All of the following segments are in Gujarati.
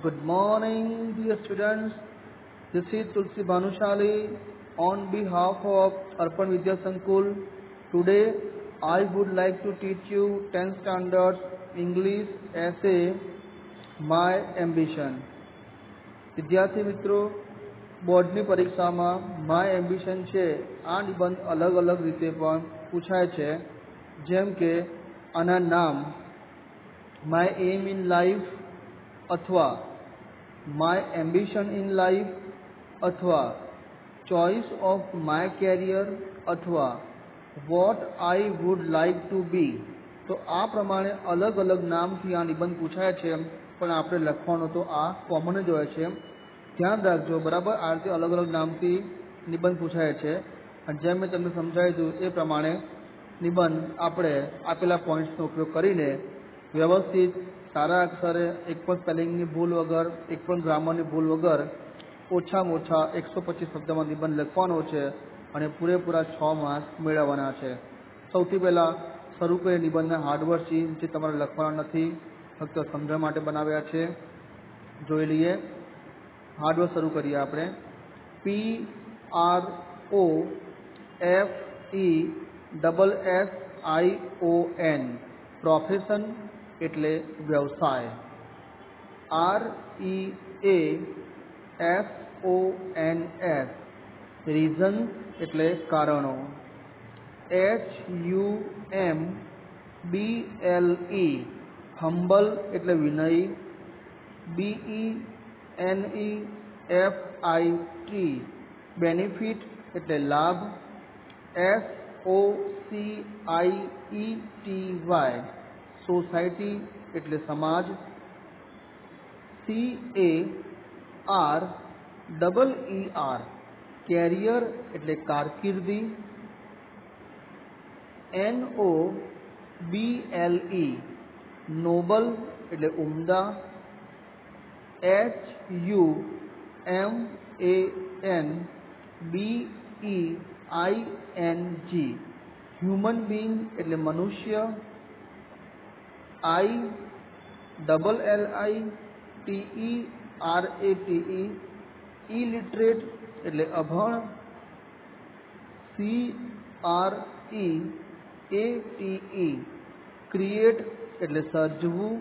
Good morning, dear students. This is Tulsi Bhanushali on behalf of Arpan Vidya Sankul. Today, I would like to teach you 10th standard English essay, My Ambition. વિદ્યાર્થી મિત્રો, બોર્ડની પરીક્ષામાં માય એમ્બિશન છે આ નિબંધ અલગ અલગ રીતે પણ પૂછાય છે. જેમ કે આના નામ માય એમ ઇન લાઈફ અથવા માય એમ્બિશન ઇન લાઈફ અથવા ચોઇસ ઓફ માય કેરિયર અથવા what I would like to be. તો આ પ્રમાણે અલગ અલગ નામથી આ નિબંધ પૂછાય છે, પણ આપણે લખવાનો તો આ કોમન જ હોય છે. ધ્યાન રાખજો, બરાબર. આ રીતે અલગ અલગ નામથી નિબંધ પૂછાય છે, અને જેમ મેં તમને સમજાવી દીધું એ પ્રમાણે નિબંધ આપણે આપેલા પોઈન્ટ્સનો ઉપયોગ કરીને વ્યવસ્થિત સારા અક્ષરે, એક પણ સ્પેલિંગની ભૂલ વગર, એક પણ ગ્રામરની ભૂલ વગર ઓછામાં ઓછા 125 શબ્દમાં નિબંધ લખવાનો છે અને પૂરેપૂરા 6 માર્ક્સ મેળવવાના છે. સૌથી પહેલાં શરૂ કરીએ નિબંધના હાર્ડવર્ડથી, જે તમારે લખવાના નથી, ફક્ત સમજણ માટે બનાવ્યા છે. જોઈ લઈએ. હાર્ડવર્ડ શરૂ કરીએ આપણે. PROFESSION પ્રોફેશન એટલે વ્યવસાય. REASONS રીઝન એટલે કારણો. HUMBLE હમ્બલ એટલે વિનય. BENEFIT બેનિફિટ એટલે લાભ. SOCIETY સોસાયટી એટલે સમાજ. CAREER કેરિયર એટલે કારકિર્દી. NOBLE નોબલ એટલે ઉમદા. HUMAN BEING હ્યુમન બીંગ એટલે મનુષ્ય. ILLITERATE ઇલિટરેટ એટલે અભણ. CREATE ક્રિએટ એટલે સર્જવું.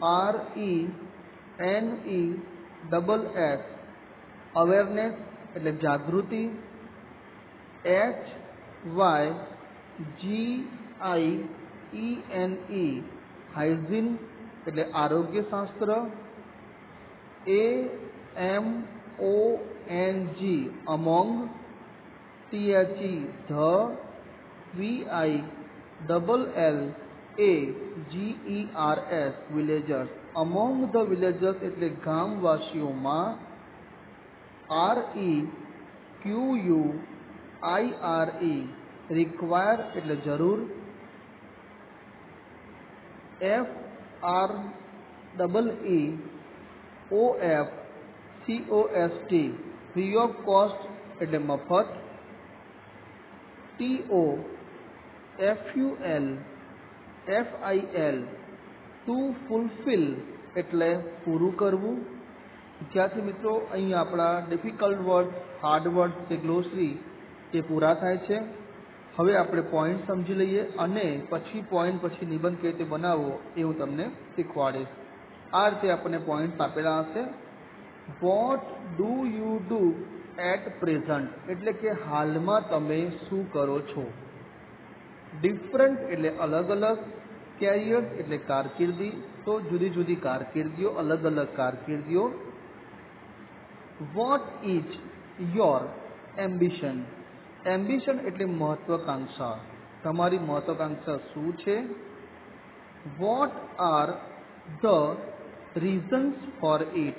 AWARENESS અવેરનેસ એટલે જાગૃતિ. HYGIENE હાઇજીન એટલે આરોગ્યશાસ્ત્ર. AMONG among. THE the. VILLAGERS villagers among the villagers એટલે ગામવાસીઓમાં. REQUIRE રિક્વાયર એટલે જરૂર. FREEOFCOST ફ્રી ઓફ કોસ્ટ એટલે મફત. TOFULFIL ટુ ફૂલફિલ એટલે પૂરું કરવું. વિદ્યાર્થી મિત્રો, અહીં આપણા ડિફિકલ્ટ વર્ડ, હાર્ડ વર્ડ, જે ગ્લોસરી તે પૂરા થાય છે. હવે આપણે પોઈન્ટ સમજી લઈએ અને પછી પોઈન્ટ પછી નિબંધ કેવી રીતે બનાવવો એ હું તમને શીખવાડીશ. આ રીતે આપણને પોઈન્ટ આપેલા હશે. What do you do at present એટલે કે હાલમાં તમે શું કરો છો. ડિફરન્ટ એટલે અલગ અલગ. કેરિયર એટલે કારકિર્દી, તો જુદી જુદી કારકિર્દીઓ, અલગ અલગ કારકિર્દીઓ. What is your ambition ambition એટલે મહત્વાકાંક્ષા. તમારી મહત્વાકાંક્ષા શું છે. What are the reasons for it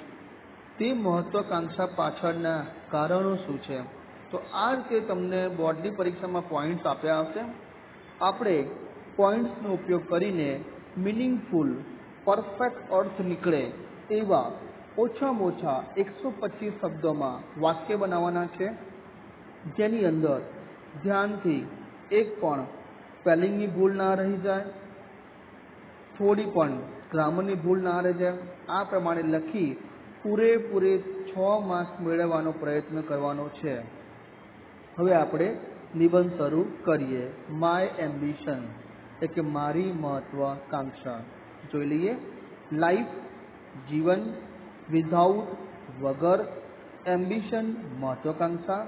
તે મહત્વાકાંક્ષા પાછળના કારણો શું છે. તો આ રીતે તમને બોર્ડની પરીક્ષામાં પોઈન્ટ્સ આપ્યા હશે. આપણે પોઈન્ટ્સનો ઉપયોગ કરીને મિનિંગફુલ, પરફેક્ટ અર્થ નીકળે એવા ઓછામાં ઓછા 125 શબ્દોમાં વાક્ય બનાવવાના છે, જેની અંદર ધ્યાનથી એક પણ સ્પેલિંગની ભૂલ ના રહી જાય, થોડી પણ ગ્રામરની ભૂલ ના રહે છે આ પ્રમાણે લખી પૂરેપૂરે 6 માર્ક્સ મેળવવાનો પ્રયત્ન કરવાનો છે. હવે આપણે નિબંધ શરૂ કરીએ. માય એમ્બિશન એટલે કે મારી મહત્વાકાંક્ષા. જોઈ લઈએ. લાઈફ જીવન, વિધાઉટ વગર, એમ્બિશન મહત્વાકાંક્ષા,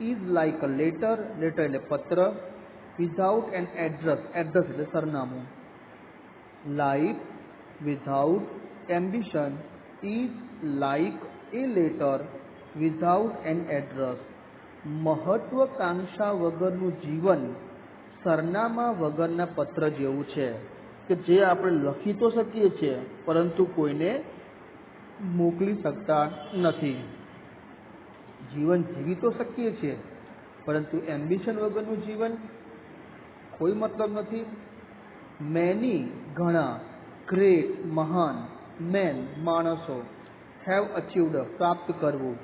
is like a letter letter એટલે પત્ર, વિધાઉટ એન એડ્રેસ એડ્રેસ એટલે સરનામું. Life without ambition is like a letter without an address. મહત્વાકાંક્ષા વગરનું જીવન સરનામા વગરના પત્ર જેવું છે કે જે આપણે લખી તો શકીએ છીએ પરંતુ કોઈને મોકલી શકતા નથી. જીવન જીવી તો શકીએ છીએ પરંતુ એમ્બિશન વગરનું જીવન કોઈ મતલબ નથી. મેની ઘણા, ગ્રેટ મહાન, મેન માણસો, હેવ અચીવડ પ્રાપ્ત કરવું,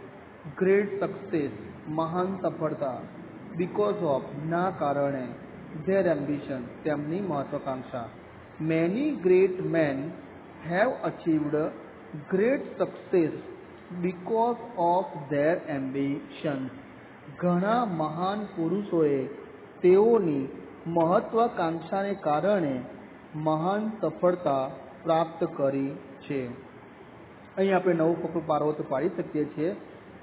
ગ્રેટ સક્સેસ મહાન સફળતા, બીકોઝ ઓફ ના કારણે, ધેર એમ્બિશન તેમની મહત્વાકાંક્ષા. Many great men have achieved great success because of their ambition. ઘણા મહાન પુરુષોએ તેઓની મહત્વાકાંક્ષાને કારણે મહાન સફળતા પ્રાપ્ત કરી છે. અહીં આપણે નવો ફકરો પાડવો તો પાડી શકીએ છીએ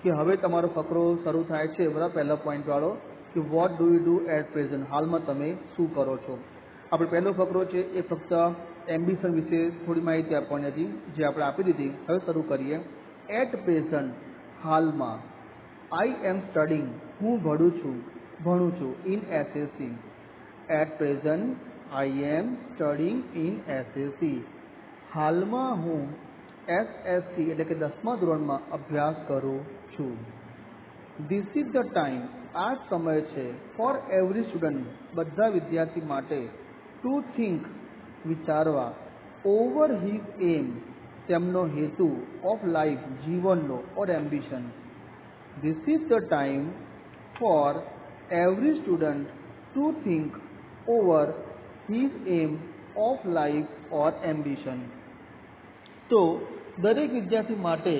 કે હવે તમારો ફકરો શરૂ થાય છે બરાબર પહેલો પોઈન્ટ વાળો કે what do you do at present, હાલમાં તમે શું કરો છો. આપણે પહેલો ફકરો છે એ ફક્ત એમ્બિશન વિશે થોડી માહિતી આપવાની હતી જે આપણે આપી દીધી. હવે શરૂ કરીએ. એટ પ્રેઝન્ટ હાલમાં, આઈ એમ સ્ટડિંગ હું ભણું છું in SSC. At present I am studying in SSC. હાલમાં હું એસએસસી એટલે કે 10મા ધોરણમાં અભ્યાસ કરું છું. ધીસ ઇઝ ધ ટાઈમ આ સમય છે ફોર એવરી સ્ટુડન્ટ બધા વિદ્યાર્થી માટે ટુ થિંક વિચારવા, ઓવર હિઝ એમ તેમનો હેતુ, ઓફ લાઈફ જીવનનો, or ambition. This is the time for every student to think over his aim of life or ambition. તો દરેક વિદ્યાર્થી માટે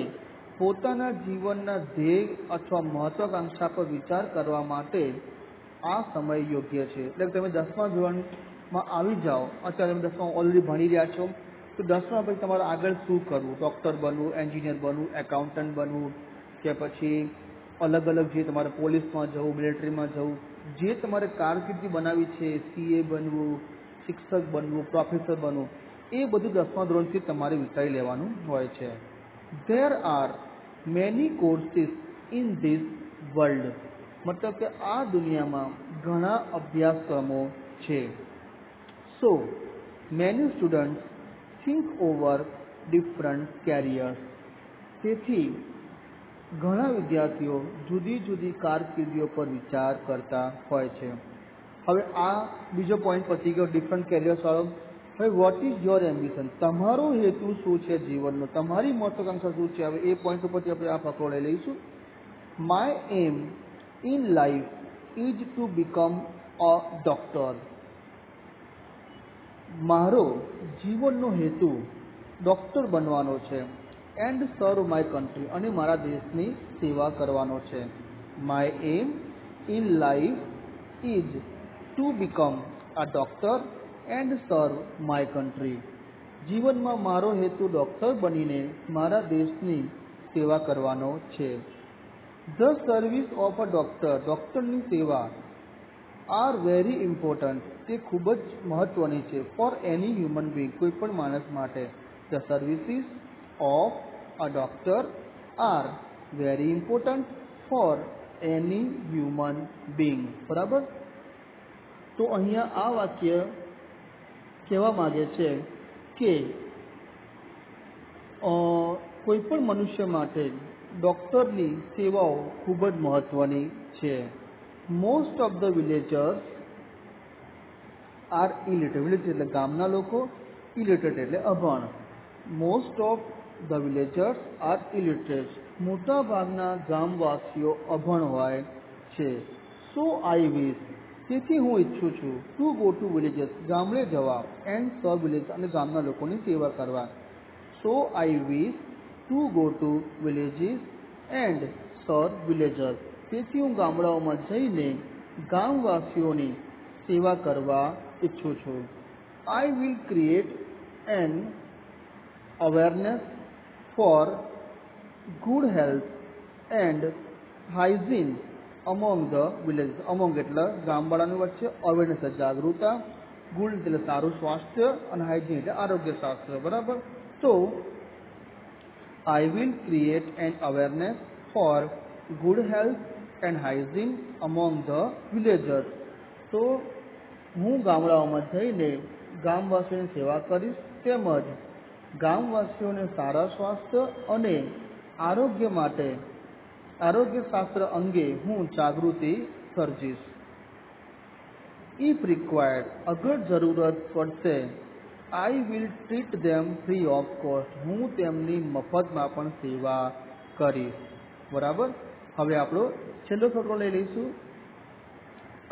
પોતાના જીવનના ધ્યેય અથવા મહત્વાકાંક્ષા પર વિચાર કરવા માટે આ સમય યોગ્ય છે. એટલે કે તમે 10મા ધોરણમાં આવી જાઓ, અત્યારે તમે 10મા ઓલરેડી ભણી રહ્યા છો તો 10મા પછી તમારે આગળ શું કરવું, ડૉક્ટર બનવું, એન્જિનિયર બનવું, એકાઉન્ટન્ટ બનવું કે પછી અલગ અલગ જે તમારે પોલીસમાં જવું, મિલિટરીમાં જવું, જે તમારે કારકિર્દી બનાવી છે, સીએ બનવું, શિક્ષક બનવું, પ્રોફેસર બનવું, એ બધું 10મા ધોરણથી તમારે વિચારી લેવાનું હોય છે. There are many courses in this world મતલબ કે આ દુનિયામાં ઘણા અભ્યાસક્રમો છે. So many students think over different carriers. તેથી ઘણા વિદ્યાર્થીઓ જુદી જુદી કારકિર્દીઓ પર વિચાર કરતા હોય છે. હવે આ બીજો પોઈન્ટ પતી ગયો ડિફરન્ટ કેરિયર્સ વાળો. હવે વોટ ઇઝ યોર એમ્બિશન, તમારો હેતુ શું છે જીવનનો, તમારી મહત્વાકાંક્ષા શું છે. હવે એ પોઈન્ટ ઉપરથી આપણે આ ફકરો લઈ લઈશું. My aim in life is to become a doctor. મારો જીવનનો હેતુ ડૉક્ટર બનવાનો છે. એન્ડ સર્વ માય કન્ટ્રી અને મારા દેશની સેવા કરવાનો છે. My aim in life is to become a doctor and serve my country. જીવનમાં મારો હેતુ ડૉક્ટર બનીને મારા દેશની સેવા કરવાનો છે. The service of a doctor, ડૉક્ટરની સેવા, આર વેરી ઇમ્પોર્ટન્ટ તે ખૂબ જ મહત્ત્વની છે. ફોર એની હ્યુમન બિંગ કોઈ પણ માણસ માટે. The services of a doctor are very important for any human being. બરાબર. તો અહીંયા આ વાક્ય કહેવા માગે છે કે કોઈ પણ મનુષ્ય માટે ડૉક્ટરની સેવાઓ ખૂબ જ મહત્ત્વની છે. Most of the villagers are illiterate. Village એટલે ગામના લોકો, ઇલિટરેટ એટલે અભણ. Most of the villagers are illiterate. મોટા ભાગના ગામવાસીઓ અભણ હોય છે. સો આઈ વિશ તેથી હું ઈચ્છું છું ટુ ગો ટુ વિલેજીસ, ગામડે જવા, એન્ડ સર્વ વિલેજ, અને ગામના લોકોની સેવા કરવા. So I wish to go to villages and serve villagers. તેથી હું ગામડાઓમાં જઈને ગામવાસીઓની સેવા કરવા ઈચ્છું છું. I will create an awareness for good health and hygiene among the village. Among એટલે ગામવાળાની વચ્ચે, અવેરનેસ એટલે જાગૃતતા, ગુડ એટલે સારું સ્વાસ્થ્ય, અને હાઇજીન એટલે આરોગ્ય શાસ્ત્ર. બરાબર. તો આઈ will create an awareness for good health and hygiene among the villagers. તો હું ગામડાઓમાં જઈને ગામવાસીઓની સેવા કરીશ, તેમજ ગામવાસીઓને સારા સ્વાસ્થ્ય અને આરોગ્ય માટે, આરોગ્ય શાસ્ત્ર અંગે હું જાગૃતિ સર્જીશ. ઇફ રિક્વાયર્ડ, અગર જરૂરત પડશે, I will treat them free of cost, હું તેમની મફતમાં પણ સેવા કરીશ. બરાબર. હવે આપણો છેલ્લો ફકરો લઈ લઈશું.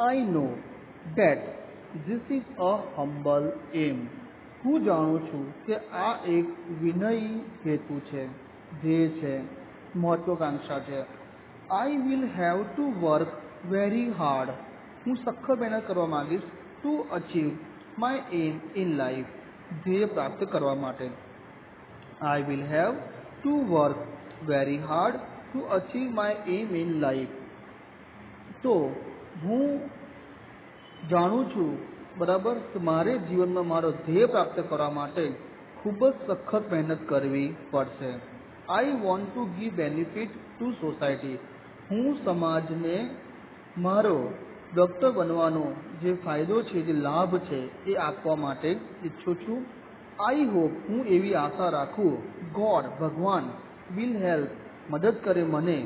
I know that this is a humble aim. હું જાણું છું કે આ એક વિનયી હેતુ છે, ધ્યેય છે, મહત્વાકાંક્ષા છે. I will have to work very hard, હું સખત મહેનત કરવા માંગીશ, to achieve my aim in life, ધ્યેય પ્રાપ્ત કરવા માટે. I will have to work very hard to achieve my aim in life. તો હું જાણું છું, બરાબર, કે મારે જીવનમાં મારો ધ્યેય પ્રાપ્ત કરવા માટે ખૂબ જ સખત મહેનત કરવી પડશે. I want to give benefit to society, હું સમાજને મારો ડૉક્ટર બનવાનો જે ફાયદો છે, જે લાભ છે, એ આપવા માટે ઈચ્છું છું. આઈ હોપ, હું એવી આશા રાખું, ગોડ, ભગવાન, વિલ હેલ્પ, મદદ કરે મને,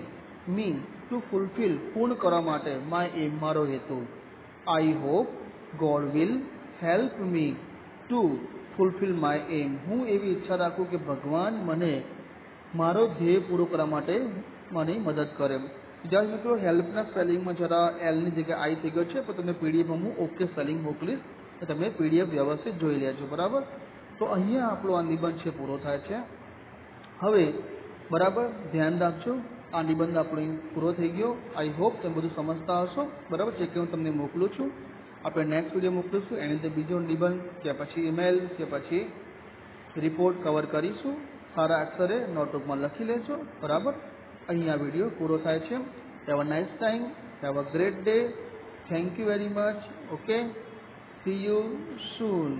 મી, ટુ ફૂલફિલ, પૂર્ણ કરવા માટે, માય એમ, મારો હેતુ. I hope God will help me to fulfil my aim, હું એવી ઈચ્છા રાખું કે ભગવાન મને મારો ધ્યેય પૂરો કરવા માટે મને મદદ કરે. જ્યાં મિત્રો હેલ્પના સ્પેલિંગમાં જરા એલની જગ્યાએ આઈ થઈ ગયો છે, પણ તમને પીડીએફમાં હું ઓકે સ્પેલિંગ મોકલીશ, તો તમે પીડીએફ વ્યવસ્થિત જોઈ લેજો. બરાબર. તો અહીંયા આપણો આ નિબંધ છે પૂરો થાય છે. હવે બરાબર ધ્યાન રાખજો, આ નિબંધ આપણો પૂરો થઈ ગયો. આઈ હોપ તમે બધું સમજતા હશો. બરાબર છે કે હું તમને મોકલું છું. આપણે નેક્સ્ટ વિડીયો મોકલીશું, એની અંદર બીજો નિબંધ કે પછી ઈમેલ કે પછી રિપોર્ટ કવર કરીશું. સારા અક્ષરે નોટબુકમાં લખી લેજો. બરાબર. અહીંયા વિડીયો પૂરો થાય છે. Have a nice time, have a great day. Thank you very much. Okay, C you soon.